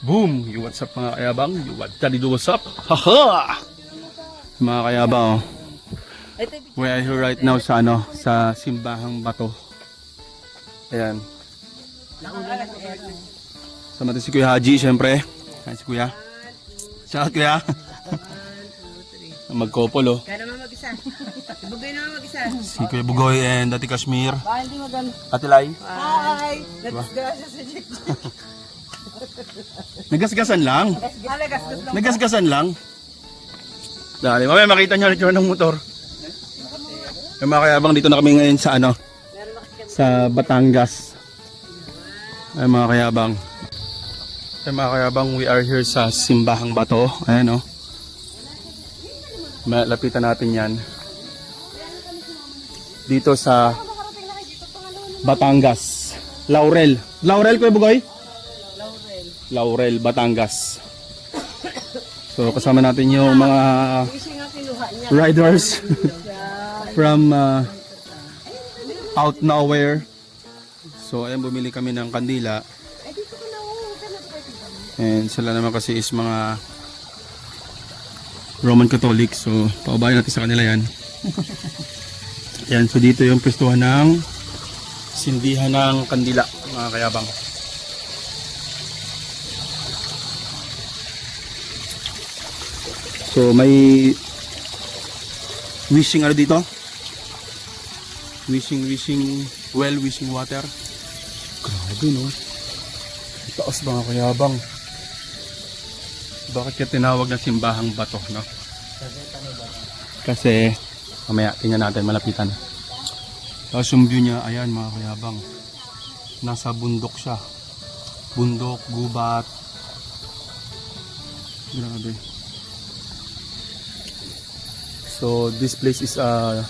Boom! You what's up mga kayabang? You what do what's up? Haha! Mga kayabang, oh. We are here right now sa sa Simbahang Bato. Ayan. Sama natin si Kuya Haji, syempre. Ayan si Kuya. Shout out Kuya. Mag-couple, oh. Kaya naman mag-isa. Bugoy naman mag-isa. Si Kuya Bugoy and Ate Kashmir. Baka hindi magano. Ate Lai. Hi! Nagasgasa sa Jack. Nagasgasan lang. Nagasgas lang. Nagasgasan lang. Dali, mamaya makita nyo ulit yung motor. Yung mga kayabang, dito na kami ngayon sa sa Batangas. Ay mga kayabang. Ay mga kayabang, we are here sa Simbahang Bato. Ayan o. Malapitan natin yan. Dito sa Batangas. Laurel. Laurel, Kuya Bugoy? Laurel, Batangas. So kasama natin yung mga riders from out nowhere. So ayan, bumili kami ng kandila. And sila naman kasi is mga Roman Catholic. So paubayan natin sa kanila yan. Yan, so dito yung pwestuhan ng sindihan ng kandila, mga kayabang. So may wishing dito? Wishing well, wishing water. Grabe no. Taas mga kayabang. Bakit kaya tinawag na Simbahang Bato, no? Kasi mamaya tingnan natin, malapitan. Tapos yung view niya, ayan mga kayabang. Nasa bundok siya. Bundok, gubat. Grabe. So this place is a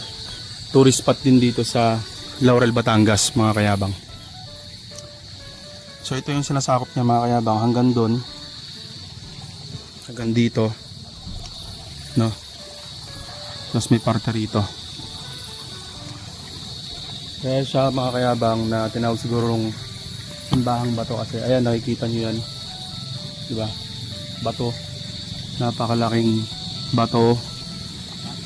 tourist spot din dito sa Laurel, Batangas, mga kayabang. So ito yung sinasakop niya mga kayabang, hanggang doon, hanggang dito, no? Tapos may parte rito. Kaya siya mga kayabang na tinawag sigurong Simbahang Bato kasi ayan, nakikita nyo yan, diba? Bato, napakalaking bato.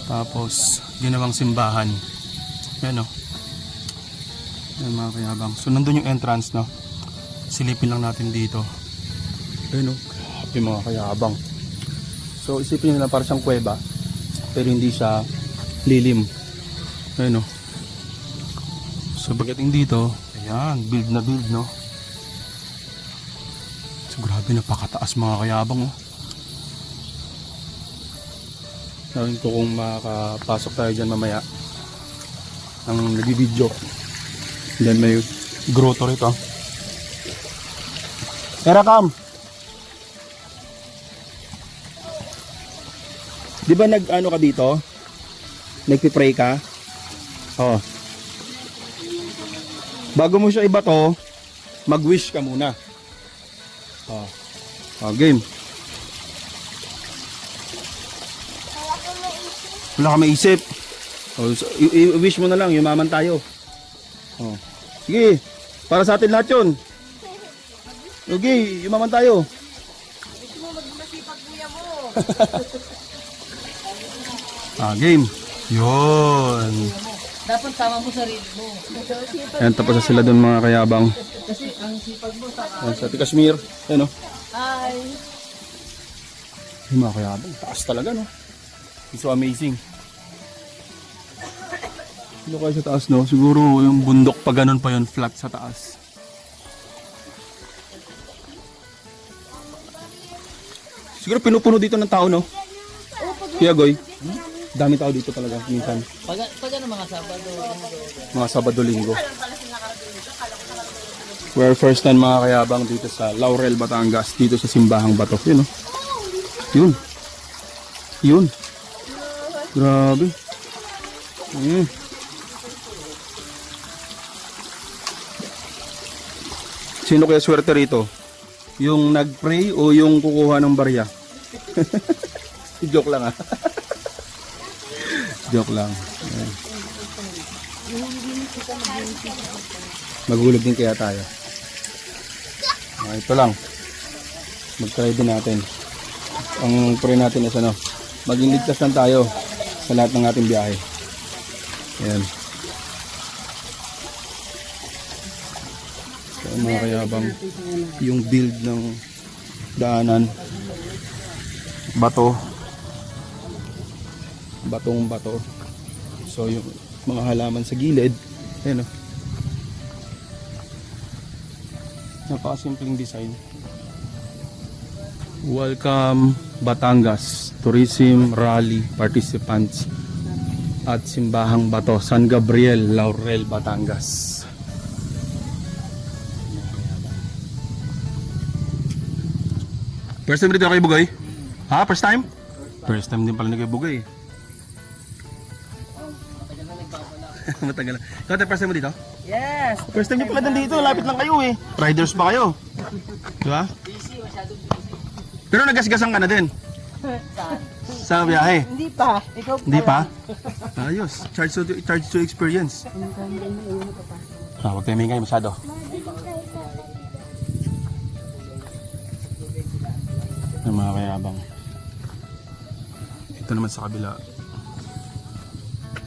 Tapos ginawang simbahan. Ayan o. Ayan mga kayabang. So nandun yung entrance, no? Silipin lang natin dito. Ayan o. Grabe mga kayabang. So isipin nyo lang parang siyang kuweba. Pero hindi siya lilim. Ayan o. So pagdating dito, ayan, build na build, no? So grabe, napakataas mga kayabang, oh. Gawin ko kung makakapasok tayo dyan mamaya ang nag-video. Then may grotto rito. Erakam! Di ba nag-ano ka dito? Nagpipray ka? Oh. Bago mo siya ibato, mag-wish ka muna. Oh. Oh, game. Wala ka maisip. Oh, so, i-wish mo na lang, yumaman tayo. Oh. Sige, para sa atin lahat yun. Okay, yumaman tayo. Wish mo magmasipag kuya mo. Game. Yun. Dapat tama mo sarili mo. Ayan, tapos na sila dun mga kayabang. Kasi ang sipag mo tama. Ayan, sa Ate Kashmir. Ayan o. Hi! Yung mga kayabang, taas talaga, no? It's so amazing. Dito kayo sa taas, no? Siguro yung bundok pa ganun pa yun, flat sa taas. Siguro pinupuno dito ng tao, no? Kaya Goy, dami tao dito talaga minsan. Pag ano mga Sabado? Mga Sabado, Linggo. We're first time mga kayabang dito sa Laurel, Batangas, dito sa Simbahang Bato. Yun, no? Yun. Yun. Grabe. Sino kaya swerte rito? Yung nag-pray o yung kukuha ng barya? Joke lang, ha. Joke lang. Ayan. Maghulog din kaya tayo. Ito lang. mag-try din natin. Ang pray natin is ano, maging ligtas lang tayo sa lahat ng ating biyahe. Ayan. So, mga kayabang, yung build ng daanan, bato, batong bato. So yung mga halaman sa gilid, ayan o. Napakasimpleng design. Welcome Batangas Tourism Rally Participants at Simbahang Bato, San Gabriel, Laurel, Batangas. First time dito kayo Bugay? Ha? First time? First time din pala na kayo Bugay. Matagal na. Ikaw tayo first time mo dito? Yes! First time nyo pala nandito, lapit lang kayo eh. Riders pa kayo. Diba? Pero nagasgasan ka na din. Sa biyahe. Hindi pa. Ikaw Hindi pa? Ayos. Charge to experience. Huwag tayo may kayo masyado. Ang mga kayabang. Ito naman sa kabila.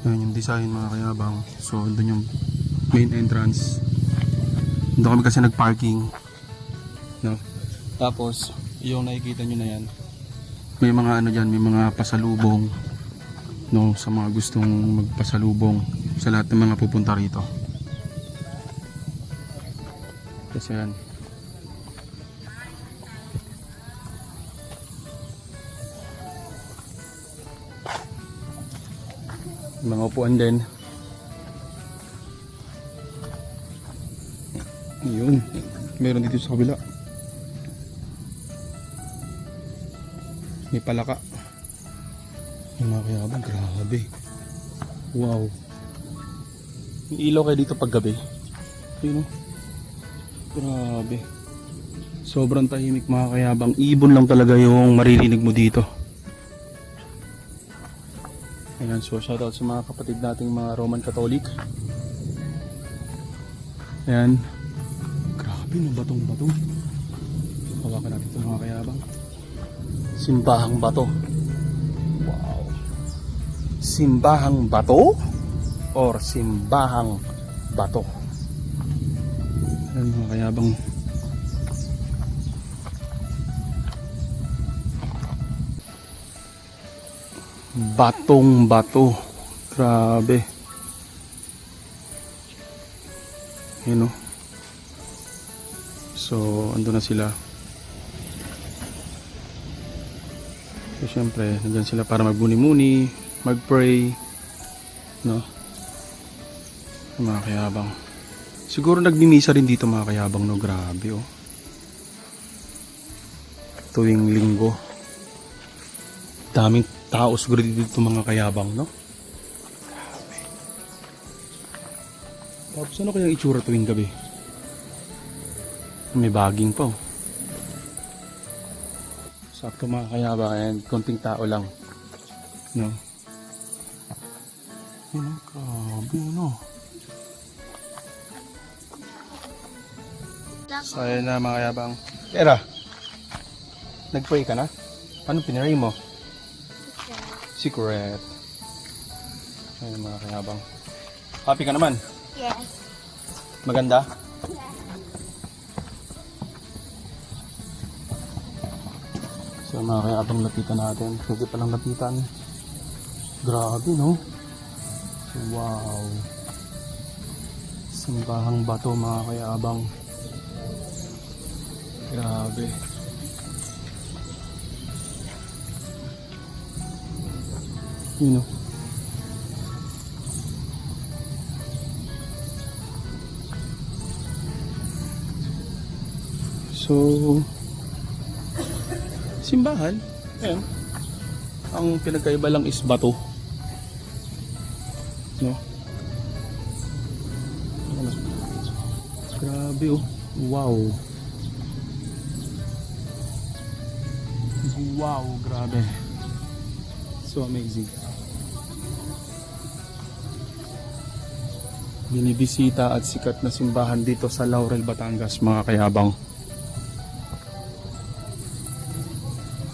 Yan yung design mga kayabang. So doon yung main entrance. Doon kami kasi nagparking. No? Tapos yung nakikita nyo na yan, may mga ano dyan, may mga pasalubong, no, sa mga gustong magpasalubong sa lahat ng mga pupunta rito. Kasi yan. Mga upuan din. Yun. Meron dito sa kabila. May palaka. Yung mga kayabang, grabe. Wow. May ilaw kayo dito pag gabi. Yun o. Grabe. Sobrang tahimik mga kayabang. Ibon lang talaga yung maririnig mo dito. Ayan, so shoutout sa mga kapatid nating mga Roman Catholic. Ayan. Grabe no, batong-batong. Hawakan natin ito mga kayabang. Simbahang Bato. Wow. Simbahang Bato or Simbahang Bato. Ayan mga kayabang. Batong bato. Grabe. Yun o. So, ando na sila. So, syempre, nandyan sila para magbuni-muni, mag-pray, no? Mga kayabang. Siguro nagmimisa rin dito mga kayabang, no? Grabe, oh. Tuwing linggo. Daming tao siguro dito mga kayabang, no? Grabe. Tapos ano kaya itsura tuwing gabi? May baging pa, oh. Sakto mga kayabang, and konting tao lang, no? Yun, grabe, no? So ayun na mga kayabang. Era, nag-pray ka na? Anong pinaray mo? Secret. Ayun mga kayabang. Happy ka naman? Yes. Maganda? So mga kayabang, lapitan natin. Pwede palang lapitan. Grabe, no? Wow. Simbahang Bato mga kayabang. Grabe. Yun o. So, simbahan. Ayan. Ang pinagkaiba lang is bato. No? Grabe oh. Wow. Wow, grabe. So amazing. Binibisita at sikat na simbahan dito sa Laurel, Batangas mga kayabang.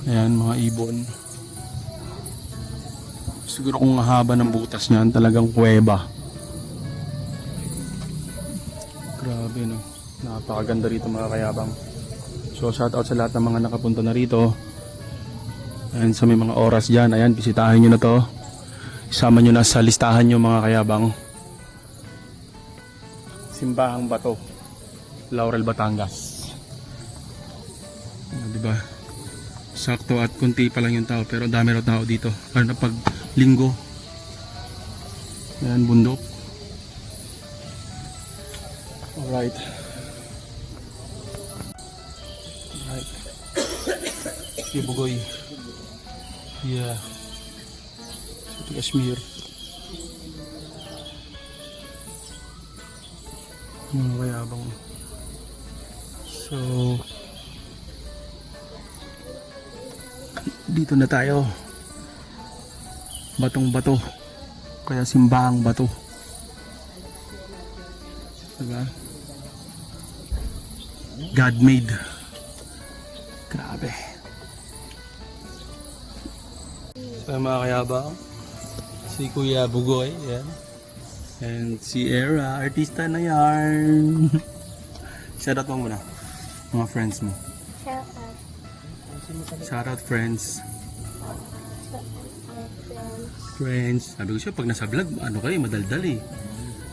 Ayan, mga ibon. Siguro kung haba ng butas niyan, talagang kuweba. Grabe, no? Napakaganda rito mga kayabang. So, shout out sa lahat ng mga nakapunta na rito. Ayan, sa may mga oras dyan. Ayan, bisitahin nyo na to. Isama nyo na sa listahan nyo mga kayabang. Simbahang Bato, Laurel, Batangas. Diba? Sakto at kunti pa lang yung tao, pero dami raw tao dito. Lalo na pag linggo. Ayan, bundok. Alright. Alright. Ibugoy. Yeah. Sa Kashmir. Mga kayabang. So, dito na tayo. Batong bato. Kaya simbahang bato. Diba? God made. Grabe. So mga kayabang, si Kuya Bugoy, yan. And si Era, artista na yan. Shoutout mo muna, mga friends mo. Shoutout friends. Friends. Sabi ko siya, pag nasa vlog, ano kayo, madaldal eh.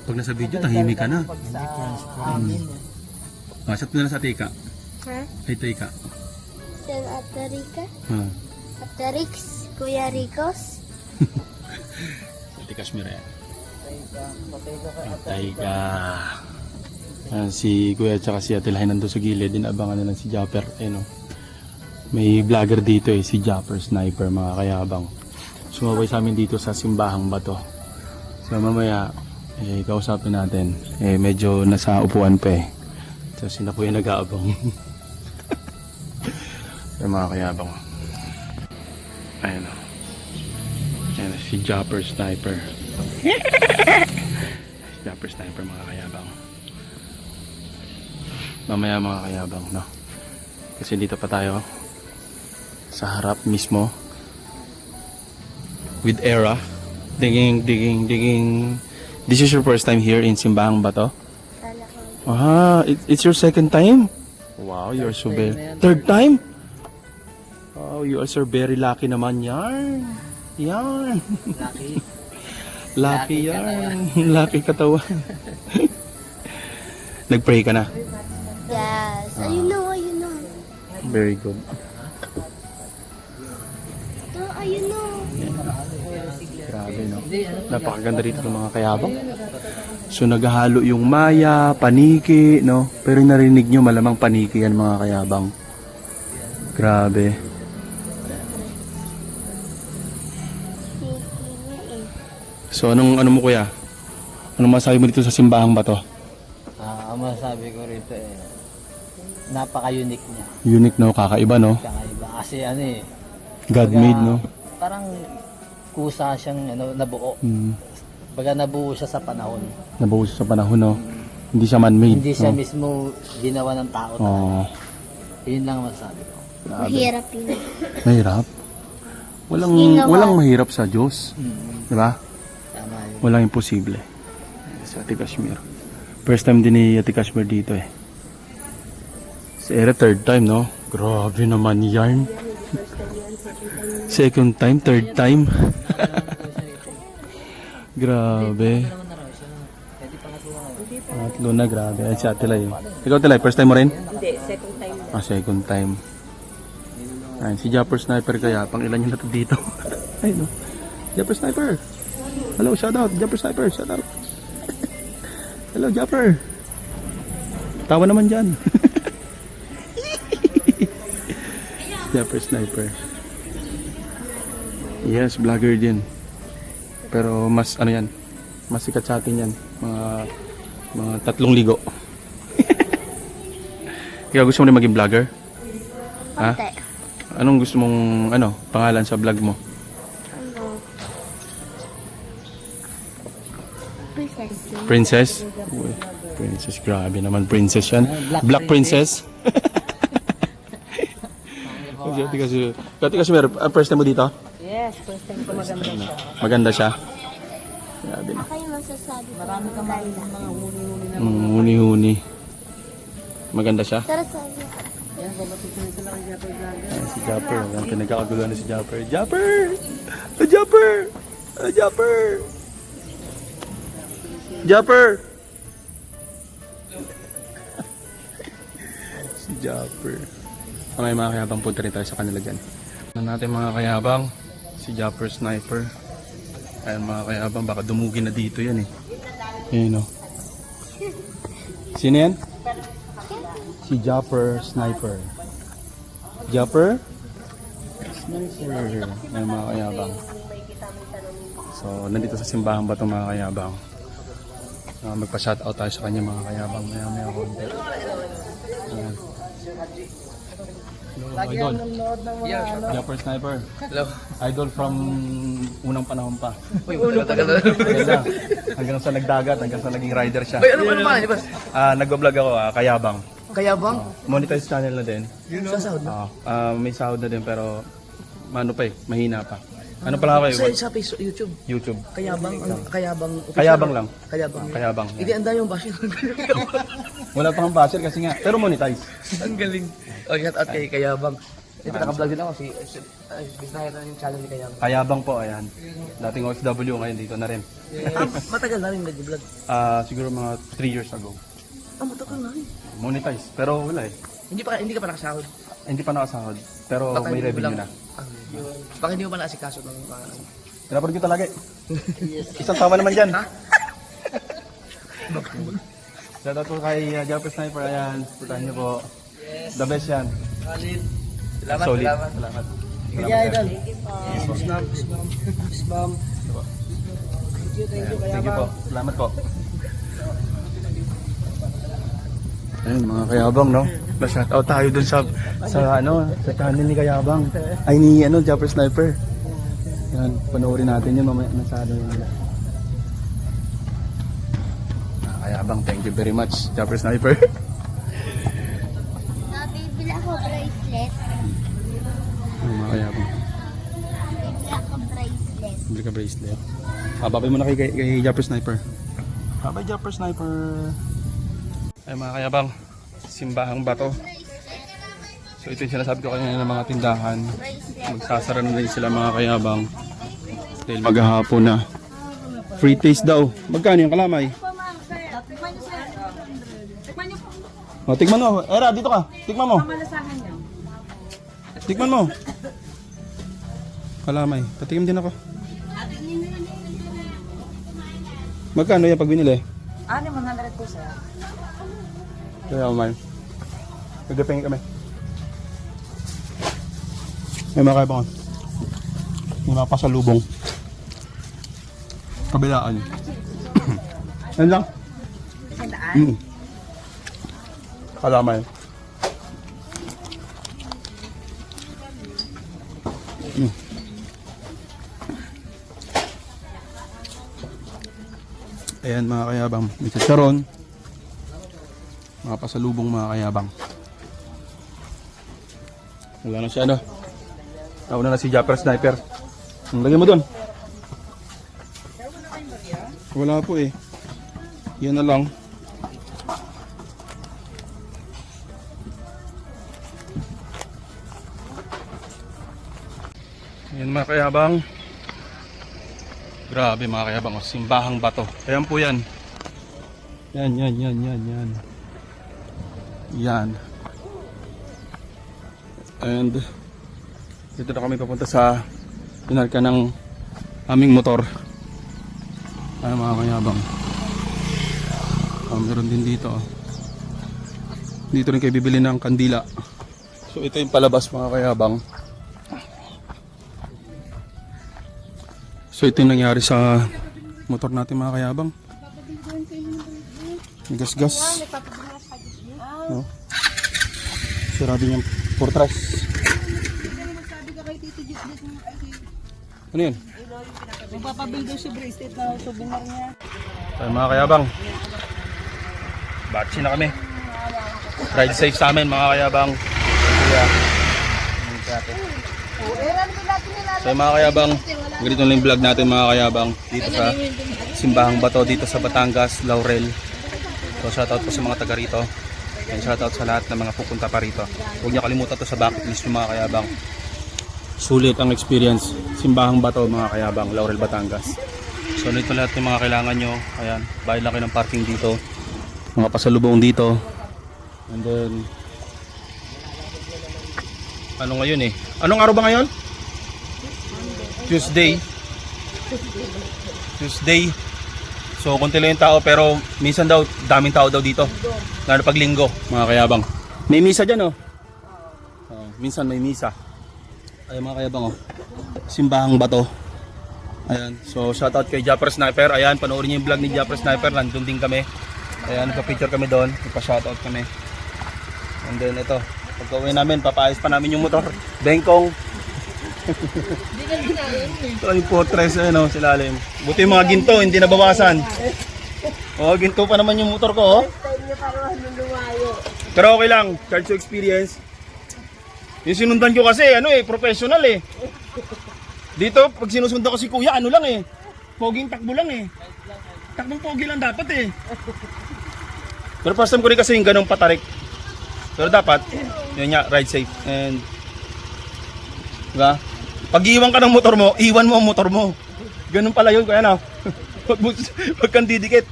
Pag nasa video, tahimik ka na. Shout mo na sa Tika. Ha? Ay, Tika. San Atarika? Ha. Atarix? Kuya Ricos? Ati Kashmir yan. Tika. Si Kuya at si Ate Lahay nandun sa gilid. Dinabangan na lang si Japper. Ayun o. May vlogger dito eh, si Japper Sniper, mga kayabang. Sumabay sa amin dito sa Simbahang Bato. So mamaya, kausapin natin. Medyo nasa upuan pa eh. So sina Kuya nag-aabang. So mga kayabang. Ayun o. Ayan si Japper Sniper. Japper Sniper, mga kayabang. Mamaya mga kayabang, no? Kasi dito pa tayo sa harap mismo with Era. Digging. This is your first time here in Simbahang Bato? It's your second time? Wow, you're so very... Third time? Wow, you are so very lucky naman yan. Yan. Lucky yan. Lucky katawan. Nag-pray ka na? Yes. Ayun na. Very good. Ayun na. Grabe, no? Napakaganda rito ng mga kayabang. So naghahalo yung maya, paniki, no? Pero narinig nyo malamang paniki yan mga kayabang. Grabe. So ano mo kuya? Anong masabi mo dito sa Simbahang Bato? Ang masasabi ko rito napaka-unique niya. Unique, no? Kakaiba, no? Kakaiba. Kasi God made, no? Parang kusa siyang nabuo. Baga nabuo siya sa panahon. Nabuo siya sa panahon, no? Hindi siya man-made. Hindi siya no? mismo ginawa ng tao. Oo. Yun lang ang masasabi ko. Mahirap yun. Mahirap? Walang mahirap sa Diyos. Diba? Tama yun. Walang imposible. Sa Ate Kashmir. First time din ni Ate Kashmir dito eh. Si Era third time, no? Grabe naman yan. Second time, third time. Grabe. Pangatlo na, grabe. Ay, si Ate Lai. Ikaw, Ate Lai, first time mo rin? Hindi, second time na. Second time. Ay, si Japper Sniper kaya, pang ilan yun na to dito. Ay, no. Japper Sniper. Hello, shout out. Japper Sniper, shout out. Hello, Japper. Tawa naman dyan. Japper Sniper. Yes, vlogger din. Pero mas ano yan, mas sikat sa atin yan. Mga 3 ligo. Ikaw gusto mo rin maging vlogger? Ha? Konti. Anong gusto mong pangalan sa vlog mo? Princess? Uy, princess, grabe naman princess yan. Black princess? Kati kasi meron, first time mo dito? Yes, first time ko maganda siya. Maganda siya. Grabe na. Ako yung masasabi ko. Marami ka mga huli-huli na. Huni-huni. Maganda siya. Tara sabi. Yan, babatikin ito lang yung Japper Vlogger. Ayan, si Japper. Ang pinagkakagulo na si Japper. Japper! Japper! Japper! Japper! Si Japper. May mga kayabang punta rin tayo sa kanila dyan. Ano natin mga kayabang? Si Japper Sniper. Ayan mga kayabang, baka dumugin na dito yan eh. Ayan o. Sino yan? Si Japper Sniper. Japper? Sniper. Ayan mga kayabang. So, nandito sa simbahan ba itong mga kayabang? Magpa-shoutout tayo sa kanya mga kayabang. Maya konti. Ayan. Hello, Idol. Japper Sniper. Hello. Idol from unang panahon pa. Uy, unang tagal. Ganda. Hanggang sa nagdagat, hanggang sa naging rider siya. Uy, ano ba naman? Nag-vlog ako, Kayabang. Kaya bang? Monetize channel na din. Sa sahod na? May sahod na din pero ano pa mahina pa. Ano pala kayo? Sa Facebook, YouTube. YouTube. Kayabang, kayabang. Kayabang lang. Kayabang. Kayabang. Hindi, ang dami yung basher. Wala pang basher kasi nga. Pero monetize. Ang galing. Oh, shout out kay Kayabang. Ito, naka-vlog din ako. Bisnahira na yung channel ni Kayabang. Kayabang po, ayan. Dating OFW, ngayon dito na rin. Matagal na rin nag-vlog. Siguro mga 3 years ago. Matagal na rin. Monetize. Pero wala eh. Hindi ka pa nakasahod. Hindi pa nakasahod. Pero Baka may hindi mo revenue lang- na. Baka hindi mo pa naasikaso ng mga... Pinapanood ko talaga eh. Isang tawa naman dyan. Ha? Shoutout po kay Japper Sniper. Ayan. Putahan niyo po. The best yan. Salamat, Solid. salamat. Salamat. Sige, idol. Thank you po. Salamat po. Ayun mga Kayabang, no? Na-shoutout tayo dun sa channel ni Kayabang. Ay ni Japper Sniper. Yan, panoorin natin yun mamaya na sa ano nila. Kayabang, thank you very much, Japper Sniper. Bibili ako bracelet. Ayun mga Kayabang. Bibili ako bracelet. Bili ka bracelet. Babay mo na kay Japper Sniper. Babay Japper Sniper. Ay mga Kayabang, simbahang bato. So ito yung sinasabi ko kanina ng mga tindahan. Magsasara na rin sila mga Kayabang. Dahil maghahapon na. Free taste daw. Magkano yung kalamay? O, tikman mo. Era, dito ka. Tikman mo. Tikman mo. Kalamay. Patikim din ako. Magkano yan pag binili? 100 po sir. Kaya man. Nagdepengin kami. May mga Kayabang. Yung mga pasalubong. Kabilaan. Yan lang. Kalamay. Ayan mga Kayabang. May chicharon. Mga pasalubong mga Kayabang. Wala na siya Nauna na si Japper Sniper. Lagyan mo doon. Wala po eh. Yan na lang. Yan mga Kayabang. Grabe mga Kayabang. Simbahang bato. Ayan po yan. Yan. Yan. And dito na kami papunta sa pinarka ng aming motor. Ay mga Kayabang. Meron din dito. Dito rin kayo bibili ng kandila. So ito yung palabas mga Kayabang. So ito yung nangyari sa motor natin mga Kayabang. Gas-gas. No? Sarado niyang portras. Ano yun? Magpapabil daw si bracelet na souvenir niya. Ay mga Kayabang. Batsi na kami. Ride safe sa amin mga Kayabang. Kaya natin. So mga kayabang, ganito lang yung vlog natin mga kayabang dito sa Simbahang Bato dito sa Batangas, Laurel. So shoutout po sa mga taga rito. And shoutout sa lahat ng mga pupunta pa rito. Huwag niyo kalimutan to sa bucket list ng mga kayabang. Sulit ang experience. Simbahang Bato mga kayabang, Laurel, Batangas. So nito lahat ng mga kailangan nyo. Ayan, bayad lang kayo ng parking dito. Mga pasalubong dito. And then ano ngayon eh? Anong araw ba ngayon? Tuesday. So konti lang yung tao pero minsan daw daming tao daw dito. Lalo pag linggo mga kayabang. May misa dyan oh. Minsan may misa. Ayan mga kayabang oh. Simbahang Bato. Ayan. So shoutout kay Japper Sniper. Ayan, panoorin niyo yung vlog ni Japper Sniper. Nandun din kami. Ayan, nagpa-picture kami doon. Nagpa-shoutout kami. And then ito, pagka-uwi namin, papaayos pa namin yung motor. Bengkong. Ito yung potres, ano, silalim. Buti yung mga ginto, hindi nabawasan. Oh, ginto pa naman yung motor ko, oh. Pero okay lang, charge to experience. Yung sinundan ko kasi, ano eh, professional eh. Dito, pag sinusundan ko si kuya, ano lang eh. Poging takbo lang eh. Takbong pogi lang dapat eh. Pero first time ko rin kasi yung ganong patarik. Pero dapat, yun nga, ride safe. And, diba? Pag iwan ka ng motor mo, iwan mo ang motor mo. Ganun pala yun, kaya na. Huwag kang didikit.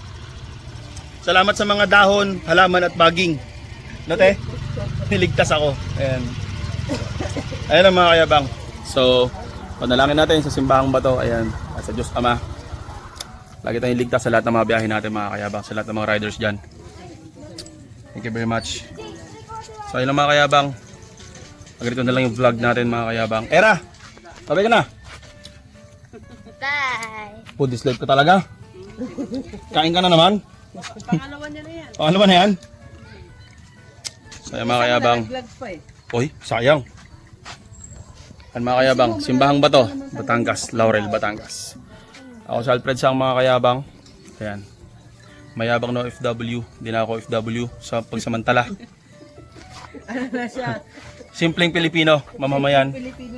Salamat sa mga dahon, halaman at baging. Note, niligtas ako. Ayan. Ayan ang mga kayabang. So, panalangin natin sa Simbahang Bato. Ayan, at sa Diyos Ama. Lagi tayong ligtas sa lahat ng mga biyahe natin mga kayabang. Sa lahat ng mga riders dyan. Thank you very much. So ayun lang mga kayabang. Ganito na lang yung vlog natin mga kayabang. Era! Sabay ka na! Bye! Food is life ka talaga? Kain ka na naman? Pangalawa niya na yan. Pangalawa na yan? So ayun mga kayabang. Vlog pa eh. Uy, sayang. Ayun mga kayabang. Simbahang Bato, Batangas, Laurel, Batangas. Ako si Alfred Sang mga kayabang. Ayan. Mayabang na OFW. Hindi na ako OFW sa pagsamantala. Ano na siya? Simpleng Pilipino, mamamayan. Pilipino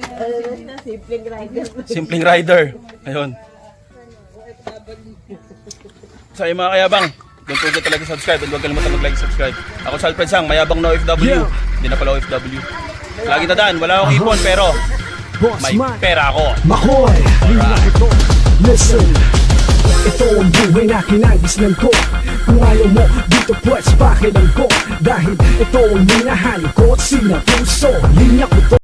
na simpleng rider. Simpleng rider. Ayun. So ayun mga kayabang. Don't forget to like and subscribe. And huwag kalimutan mag-like and subscribe. Ako si Alfred Sang, mayabang na OFW. Hindi na pala OFW. Lagi tandaan, wala akong ipon pero may pera ako. Makoy, ito. Listen, ito ang buhay na kinagisnan ko. Kung ayaw mo, dito pwes pakilang ko. Dahil ito ang minahan ko at sinapuso. Linya ko to.